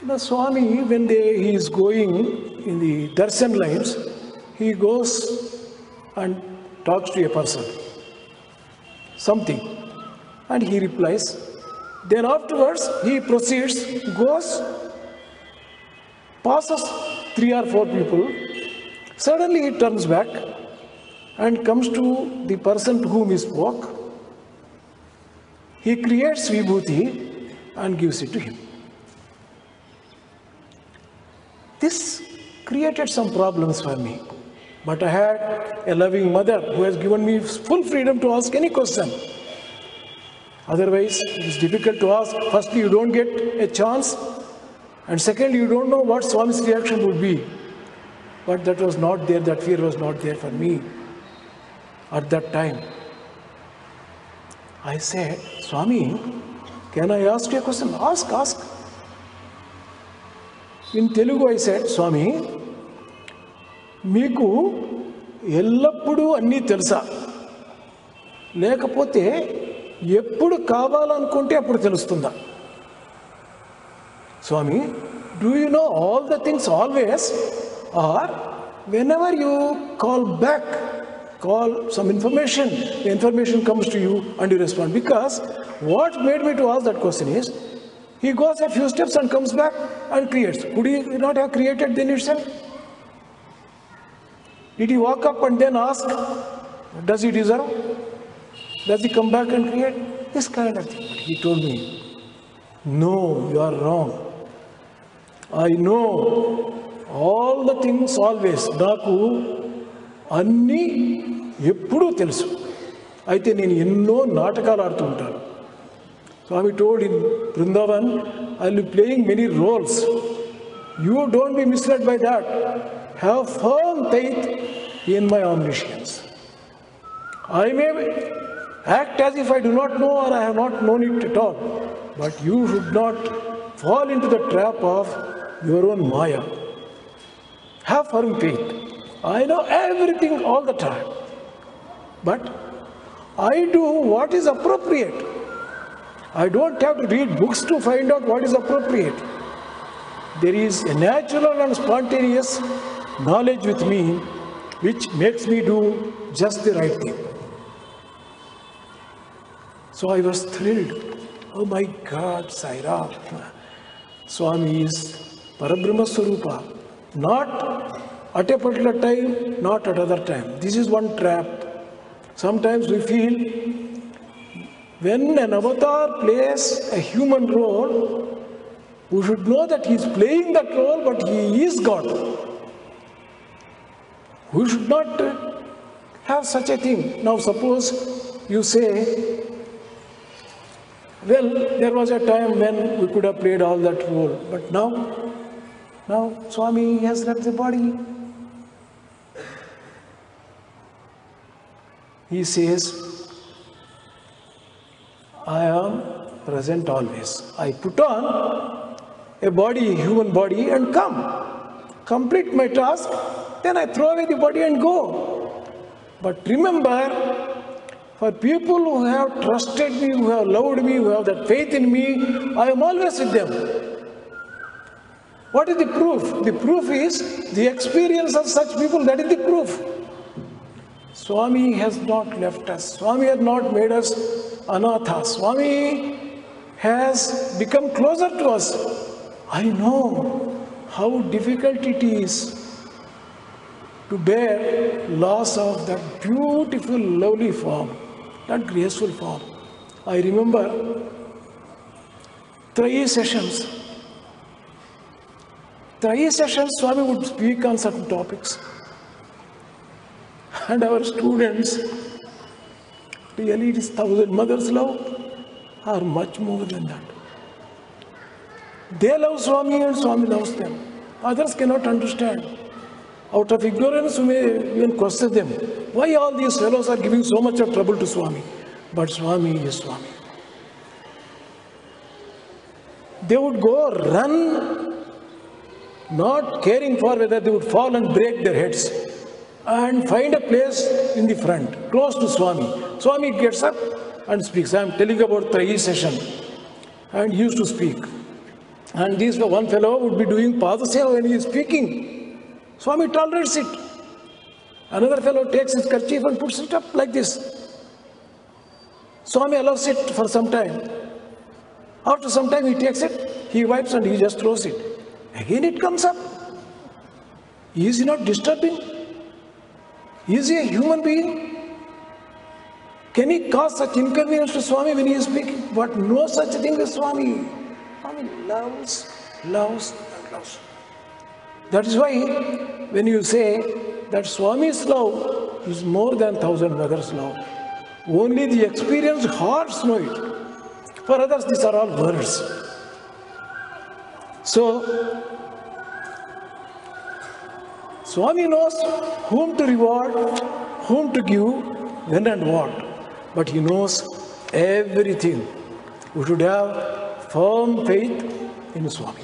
The Swami, when he is going in the darshan lines, he goes and talks to a person, something, and he replies. Then afterwards, he proceeds, goes, passes 3 or 4 people. Suddenly he turns back and comes to the person to whom he spoke. He creates vibhuti and gives it to him. This created some problems for me. But I had a loving mother who has given me full freedom to ask any question. Otherwise, it is difficult to ask. Firstly, you don't get a chance. And secondly, you don't know what Swami's reaction would be. But that was not there, that fear was not there for me at that time. I said, Swami, can I ask you a question? Ask. In Telugu, I said, Swami, మీకు ఎల్లప్పుడూ అన్నీ తెలుసా లేకపోతే ఎప్పుడు కావాలనుకుంటే అప్పుడు తెలుస్తుందా స్వామి do you know all the things always or whenever you call back call some information the information comes to you and you respond because what made me to ask that question is he goes a few steps and comes back and creates. Could he not have created then itself? Did he walk up and then ask, does he deserve? Does he come back and create? This kind of thing. But he told me, no, you are wrong. I know all the things always. Naku anni eppudu telusu. Aithe nenu enno naatakalu aartu untanu. Swami told in Vrindavan, I will be playing many roles. You don't be misled by that. Have firm faith in my omniscience. I may act as if I do not know or I have not known it at all. But you should not fall into the trap of your own maya. Have firm faith. I know everything all the time. But I do what is appropriate. I don't have to read books to find out what is appropriate. There is a natural and spontaneous knowledge with me which makes me do just the right thing. So I was thrilled. Oh my God, Saira. Swami is Parabrahma Swarupa. Not at a particular time, not at other time. This is one trap. Sometimes we feel when an avatar plays a human role, we should know that he is playing that role, but he is God. We should not have such a thing. Now suppose you say, well, there was a time when we could have played all that role, but now Swami has left the body. He says, I am present always. I put on a body, human body, and come. Complete my task, then I throw away the body and go. But remember, for people who have trusted me, who have loved me, who have that faith in me, I am always with them. What is the proof? The proof is the experience of such people, that is the proof. Swami has not left us. Swami has not made us anatha. Swami has become closer to us. I know how difficult it is to bear loss of that beautiful, lovely form, that graceful form. I remember 3 sessions. 3 sessions, Swami would speak on certain topics. And our students, really it is thousand mothers love, are much more than that. They love Swami and Swami loves them. Others cannot understand. Out of ignorance, we may even question them. Why all these fellows are giving so much of trouble to Swami? But Swami is Swami. They would go run, not caring for whether they would fall and break their heads, and find a place in the front, close to Swami. Swami gets up and speaks. I am telling about Trahi session. And he used to speak. And this one fellow would be doing padaseva when he is speaking. Swami tolerates it. Another fellow takes his kerchief and puts it up like this. Swami allows it for some time. After some time he takes it, he wipes and he just throws it. Again it comes up. Is he not disturbing? Is he a human being? Can he cause such inconvenience to Swami when he is speaking? But no such thing as Swami. Swami loves, loves and loves. That is why when you say that Swami's love is more than 1,000 mothers' love, only the experienced hearts know it. For others, these are all words. So, Swami knows whom to reward, whom to give, when and what. But he knows everything. We should have firm faith in Swami.